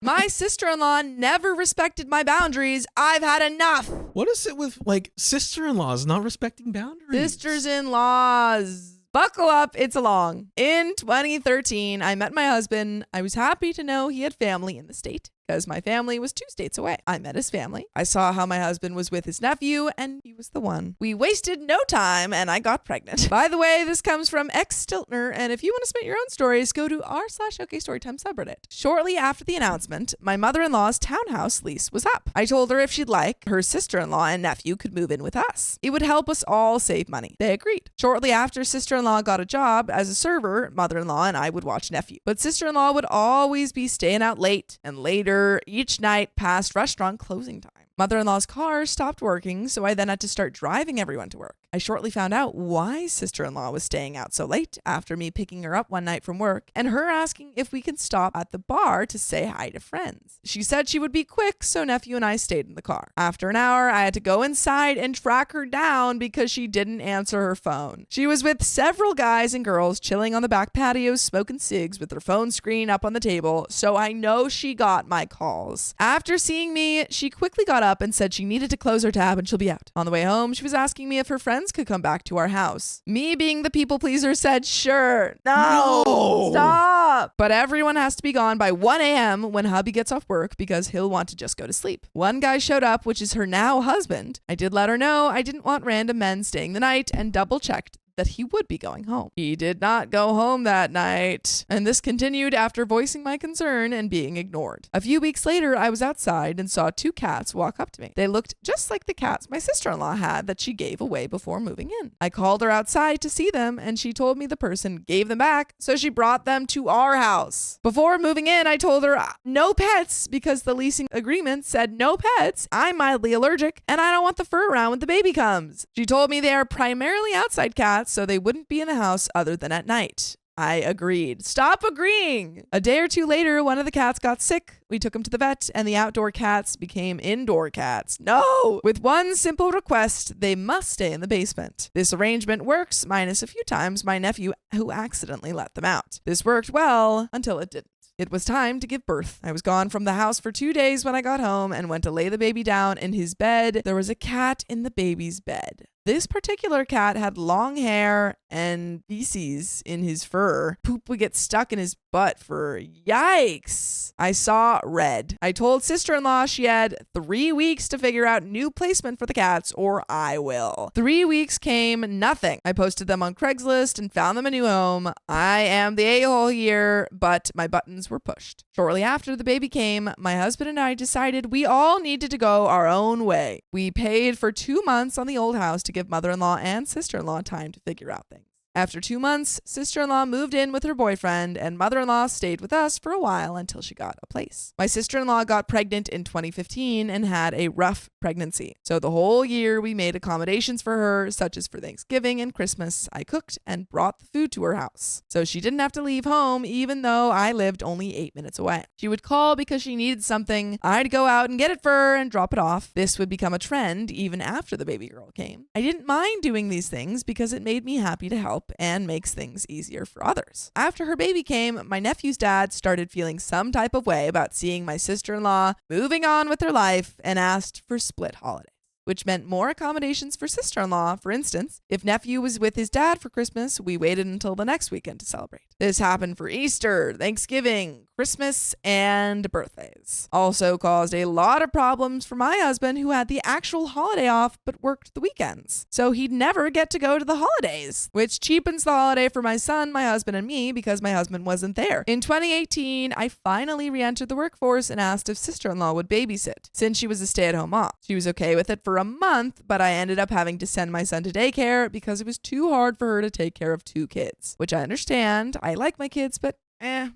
My sister-in-law never respected my boundaries. I've had enough. What is it with like sister-in-laws not respecting boundaries? Sisters-in-laws. Buckle up, it's along. In 2013, I met my husband. I was happy to know he had family in the state because my family was 2 states away. I met his family. I saw how my husband was with his nephew, and he was the one. We wasted no time, and I got pregnant. By the way, this comes from ex-Stiltner, and if you want to submit your own stories, go to r/OKStorytime subreddit. Shortly after the announcement, my mother-in-law's townhouse lease was up. I told her if she'd like, her sister-in-law and nephew could move in with us. It would help us all save money. They agreed. Shortly after sister-in-law got a job as a server, mother-in-law and I would watch nephew. But sister-in-law would always be staying out late and later each night past restaurant closing time. Mother-in-law's car stopped working, so I then had to start driving everyone to work. I shortly found out why sister-in-law was staying out so late after me picking her up one night from work and her asking if we could stop at the bar to say hi to friends. She said she would be quick, so nephew and I stayed in the car. After an hour, I had to go inside and track her down because she didn't answer her phone. She was with several guys and girls chilling on the back patio smoking cigs with her phone screen up on the table, so I know she got my calls. After seeing me, she quickly got up and said she needed to close her tab and she'll be out. On the way home, she was asking me if her friends could come back to our house. Me being the people pleaser said, sure. No. Stop. But everyone has to be gone by 1 a.m. when hubby gets off work because he'll want to just go to sleep. One guy showed up, which is her now husband. I did let her know I didn't want random men staying the night and double checked that he would be going home. He did not go home that night, and this continued after voicing my concern and being ignored. A few weeks later, I was outside and saw 2 cats walk up to me. They looked just like the cats my sister-in-law had that she gave away before moving in. I called her outside to see them, and she told me the person gave them back, so she brought them to our house. Before moving in, I told her no pets because the leasing agreement said no pets. I'm mildly allergic, and I don't want the fur around when the baby comes. She told me they are primarily outside cats, so they wouldn't be in the house other than at night. I agreed. Stop agreeing. A day or 2 later, one of the cats got sick. We took him to the vet, and the outdoor cats became indoor cats. No! With one simple request, they must stay in the basement. This arrangement works, minus a few times my nephew who accidentally let them out. This worked well until it didn't. It was time to give birth. I was gone from the house for 2 days when I got home and went to lay the baby down in his bed. There was a cat in the baby's bed. This particular cat had long hair and feces in his fur. Poop would get stuck in his butt for yikes. I saw red. I told sister-in-law she had 3 weeks to figure out new placement for the cats or I will. 3 weeks came, nothing. I posted them on Craigslist and found them a new home. I am the a-hole here, but my buttons were pushed. Shortly after the baby came, my husband and I decided we all needed to go our own way. We paid for 2 months on the old house to give mother-in-law and sister-in-law time to figure out things. After 2 months, sister-in-law moved in with her boyfriend, and mother-in-law stayed with us for a while until she got a place. My sister-in-law got pregnant in 2015 and had a rough pregnancy. So the whole year we made accommodations for her, such as for Thanksgiving and Christmas, I cooked and brought the food to her house. So she didn't have to leave home, even though I lived only 8 minutes away. She would call because she needed something. I'd go out and get it for her and drop it off. This would become a trend even after the baby girl came. I didn't mind doing these things because it made me happy to help and makes things easier for others. After her baby came, my nephew's dad started feeling some type of way about seeing my sister-in-law moving on with her life and asked for split holidays, which meant more accommodations for sister-in-law. For instance, if nephew was with his dad for Christmas, we waited until the next weekend to celebrate. This happened for Easter, Thanksgiving, Christmas, and birthdays. Also caused a lot of problems for my husband who had the actual holiday off but worked the weekends. So he'd never get to go to the holidays, which cheapens the holiday for my son, my husband, and me because my husband wasn't there. In 2018, I finally re-entered the workforce and asked if sister-in-law would babysit since she was a stay-at-home mom. She was okay with it for a month, but I ended up having to send my son to daycare because it was too hard for her to take care of 2 kids, which I understand. I like my kids, but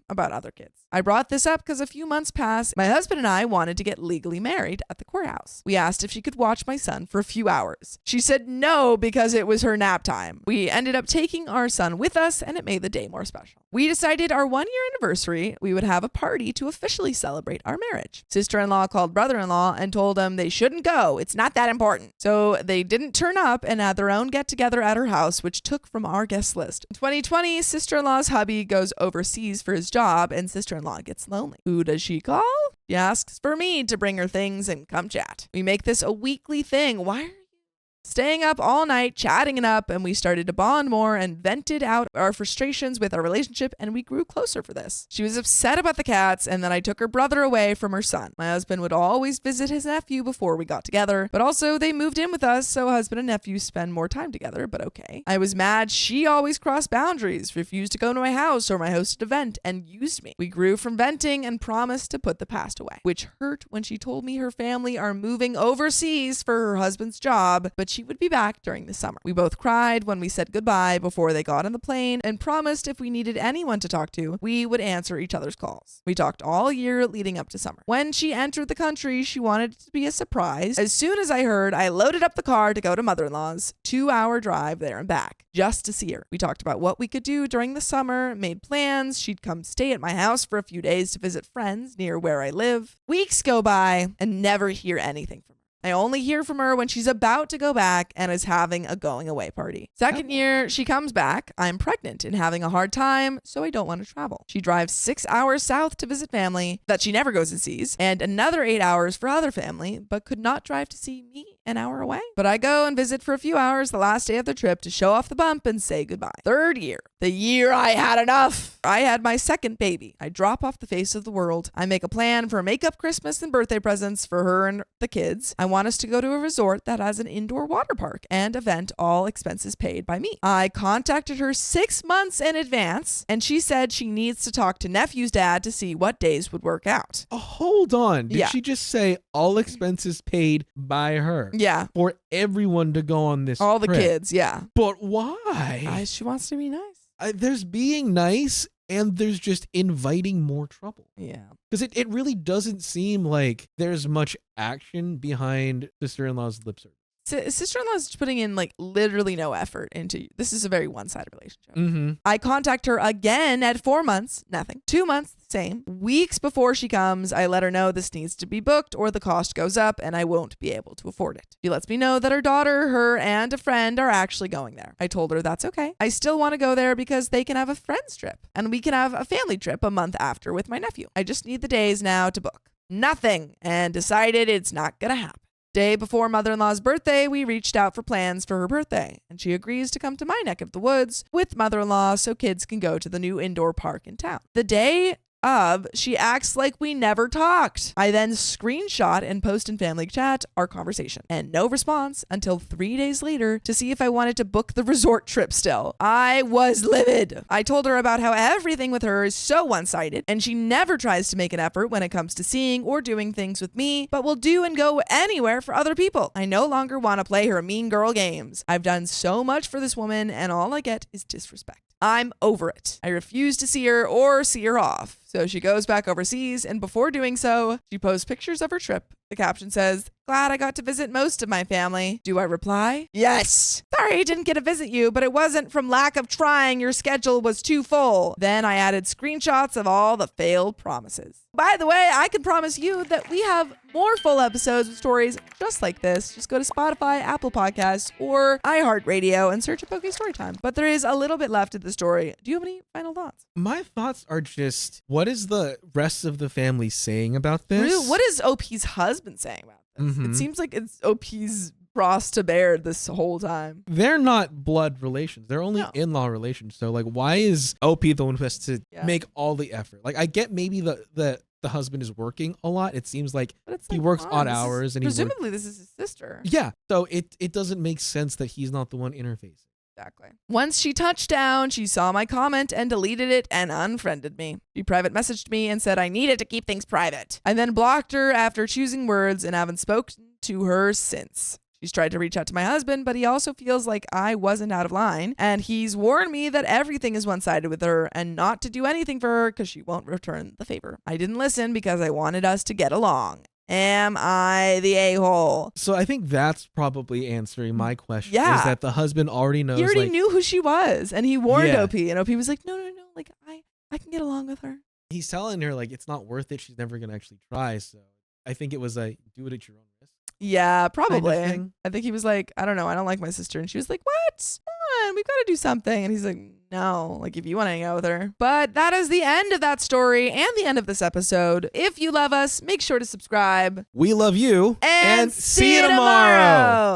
about other kids. I brought this up because a few months passed. My husband and I wanted to get legally married at the courthouse. We asked if she could watch my son for a few hours. She said no because it was her nap time. We ended up taking our son with us and it made the day more special. We decided our 1-year anniversary, we would have a party to officially celebrate our marriage. Sister-in-law called brother-in-law and told them they shouldn't go. It's not that important. So they didn't turn up and had their own get-together at her house, which took from our guest list. In 2020, sister-in-law's hubby goes overseas overseas for his job, and sister-in-law gets lonely. Who does she call? She asks for me to bring her things and come chat. We make this a weekly thing. Why are you staying up all night, chatting it up, and we started to bond more and vented out our frustrations with our relationship, and we grew closer for this. She was upset about the cats, and then I took her brother away from her son. My husband would always visit his nephew before we got together, but also they moved in with us, so husband and nephew spend more time together, but okay. I was mad she always crossed boundaries, refused to go to my house or my hosted event, and used me. We grew from venting and promised to put the past away, which hurt when she told me her family are moving overseas for her husband's job, but she would be back during the summer. We both cried when we said goodbye before they got on the plane and promised if we needed anyone to talk to, we would answer each other's calls. We talked all year leading up to summer. When she entered the country, she wanted it to be a surprise. As soon as I heard, I loaded up the car to go to mother-in-law's, 2-hour drive there and back, just to see her. We talked about what we could do during the summer, made plans. She'd come stay at my house for a few days to visit friends near where I live. Weeks go by and never hear anything from her. I only hear from her when she's about to go back and is having a going away party. Second year, she comes back. I'm pregnant and having a hard time, so I don't want to travel. She drives 6 hours south to visit family that she never goes and sees, and another 8 hours for other family, but could not drive to see me an hour away. But I go and visit for a few hours the last day of the trip to show off the bump and say goodbye. Third year, the year I had enough. I had my second baby. I drop off the face of the world. I make a plan for makeup, Christmas, and birthday presents for her and the kids. I want us to go to a resort that has an indoor water park and event, all expenses paid by me. I contacted her 6 months in advance, and she said she needs to talk to nephew's dad to see what days would work out. Oh, hold on. Did Yeah. she just say all expenses paid by her? Yeah. For everyone to go on this All the trip? kids, yeah. But why? She wants to be nice. There's being nice and there's just inviting more trouble. Yeah. Because it really doesn't seem like there's much action behind sister-in-law's lip service. Sister-in-law's putting in like literally no effort into this is a very one-sided relationship. Mm-hmm. I contact her again at 4 months, nothing. 2 months, same. Weeks before she comes, I let her know this needs to be booked or the cost goes up and I won't be able to afford it. She lets me know that her daughter, her, and a friend are actually going there. I told her that's okay. I still want to go there because they can have a friends trip and we can have a family trip a month after with my nephew. I just need the days now to book. Nothing, and decided it's not gonna happen. Day before mother-in-law's birthday, we reached out for plans for her birthday, and she agrees to come to my neck of the woods with mother-in-law so kids can go to the new indoor park in town. The day of, she acts like we never talked. I then screenshot and post in family chat our conversation, and no response until 3 days later to see if I wanted to book the resort trip still. I was livid. I told her about how everything with her is so one-sided, and she never tries to make an effort when it comes to seeing or doing things with me, but will do and go anywhere for other people. I no longer want to play her mean girl games. I've done so much for this woman, and all I get is disrespect. I'm over it. I refuse to see her or see her off. So she goes back overseas, and before doing so, she posts pictures of her trip. The caption says, "Glad I got to visit most of my family." Do I reply? Yes. Sorry I didn't get to visit you, but it wasn't from lack of trying. Your schedule was too full. Then I added screenshots of all the failed promises. By the way, I can promise you that we have more full episodes with stories just like this. Just go to Spotify, Apple Podcasts, or iHeartRadio and search up OK Storytime. But there is a little bit left of the story. Do you have any final thoughts? My thoughts are just, what is the rest of the family saying about this? Really, what is OP's husband saying about this? Mhm. It seems like it's OP's cross to bear this whole time. They're not blood relations. They're only No. in-law relations. So, like, why is OP the one who has to Yeah. make all the effort? Like, I get maybe the husband is working a lot. It seems like But it's he like, works come odd on, this is- hours and he works. presumably this is his sister. Yeah. So it doesn't make sense that he's not the one interfacing. Exactly. Once she touched down, she saw my comment and deleted it and unfriended me. She private messaged me and said I needed to keep things private. I then blocked her after choosing words and haven't spoken to her since. She's tried to reach out to my husband, but he also feels like I wasn't out of line, and he's warned me that everything is one-sided with her and not to do anything for her because she won't return the favor. I didn't listen because I wanted us to get along. Am I the a-hole? So I think that's probably answering my question. Yeah. Is that the husband already knows? He already like, knew who she was, and he warned Yeah. OP, and OP was like, no, like, I can get along with her. He's telling her like it's not worth it. She's never gonna actually try. So I think it was a do it at your own risk. Yeah, probably. thing. I think he was like, I don't know, I don't like my sister. And she was like, what? Come on, we've got to do something. And he's like, No, like if you want to hang out with her. But that is the end of that story and the end of this episode. If you love us, make sure to subscribe. We love you. And see you tomorrow.